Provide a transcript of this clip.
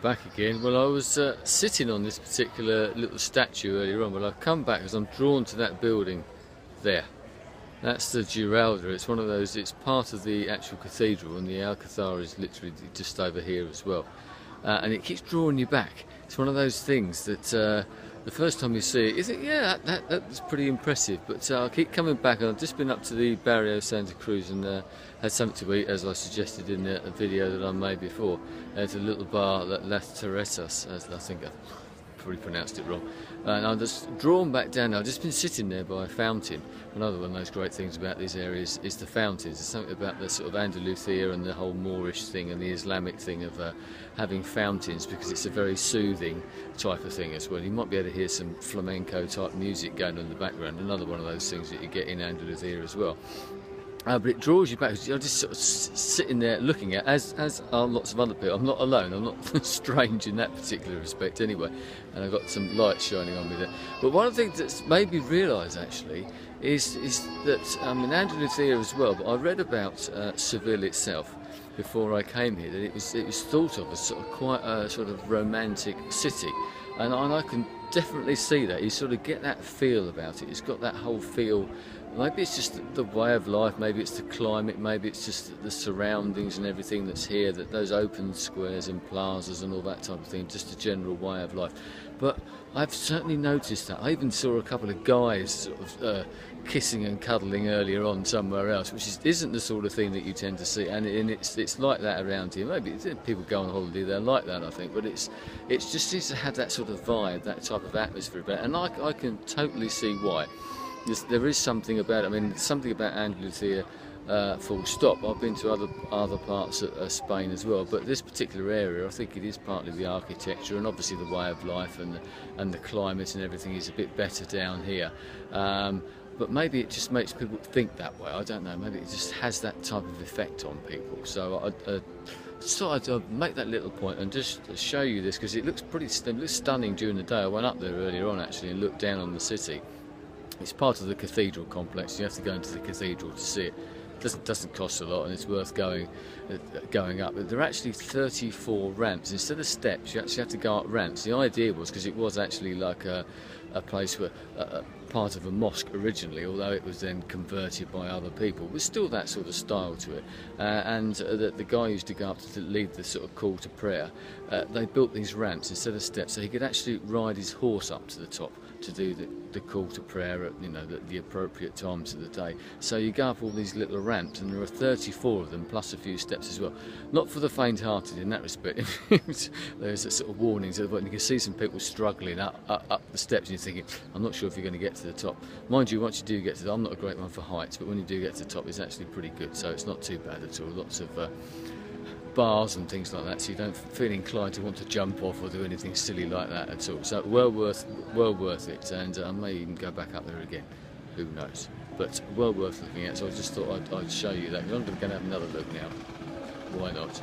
back again. Well, I was sitting on this particular little statue earlier on, but I've come back because I'm drawn to that building there. That's the Giralda. It's one of those, it's part of the actual cathedral, and the Alcazar is literally just over here as well. And it keeps drawing you back. It's one of those things that the first time you see it, you think, yeah, that's pretty impressive. But I'll keep coming back, and I've just been up to the Barrio Santa Cruz and had something to eat, as I suggested in a video that I made before. It's a little bar, Las Teresas, as I think I probably pronounced it wrong. And I'm just drawn back down now. I've just been sitting there by a fountain. Another one of those great things about these areas is the fountains. There's something about the sort of Andalusia and the whole Moorish thing and the Islamic thing of having fountains, because it's a very soothing type of thing as well. You might be able to hear some flamenco type music going on in the background. Another one of those things that you get in Andalusia as well. But it draws you back. You're just sort of sitting there looking at, as are lots of other people. I'm not alone. I'm not strange in that particular respect anyway. And I've got some light shining on me there. But one of the things that's made me realise actually is that I'm in Andalusia as well. But I read about Seville itself before I came here, that it was thought of as sort of quite a sort of romantic city, and I can definitely see that. You sort of get that feel about it. It's got that whole feel. Maybe it's just the way of life, maybe it's the climate, maybe it's just the surroundings and everything that's here, that those open squares and plazas and all that type of thing, just a general way of life. But I've certainly noticed that. I even saw a couple of guys sort of kissing and cuddling earlier on somewhere else, which isn't the sort of thing that you tend to see, and it's like that around here. Maybe people go on holiday, they're like that, I think, but it's just seems to have that sort of vibe, that type of atmosphere about it, and I can totally see why. There is something about it. I mean, something about Andalusia, full stop. I've been to other parts of Spain as well, but this particular area, I think it is partly the architecture and obviously the way of life and the climate and everything is a bit better down here. But maybe it just makes people think that way. I don't know. Maybe it just has that type of effect on people. So I just thought I'd make that little point and just show you this, because it looks stunning during the day. I went up there earlier on actually and looked down on the city. It's part of the cathedral complex. You have to go into the cathedral to see it. It doesn't cost a lot, and it's worth going up. But there are actually 34 ramps. Instead of steps, you actually have to go up ramps. The idea was, because it was actually like a place where part of a mosque originally, although it was then converted by other people, but still that sort of style to it. And the guy used to go up to lead the sort of call to prayer. They built these ramps instead of steps, so he could actually ride his horse up to the top to do the call to prayer at the appropriate times of the day. So you go up all these little ramps, and there are 34 of them plus a few steps as well. Not for the faint-hearted in that respect. There's a sort of warnings, and you can see some people struggling up the steps, and you're thinking, I'm not sure if you're going to get to the top. Mind you, once you do get to the top, I'm not a great one for heights, but when you do get to the top, it's actually pretty good. So it's not too bad at all. Lots of bars and things like that, so you don't feel inclined to want to jump off or do anything silly like that at all. So well worth it, and I may even go back up there again, who knows, but well worth looking at. So I just thought I'd show you that. I'm going to have another look now, why not.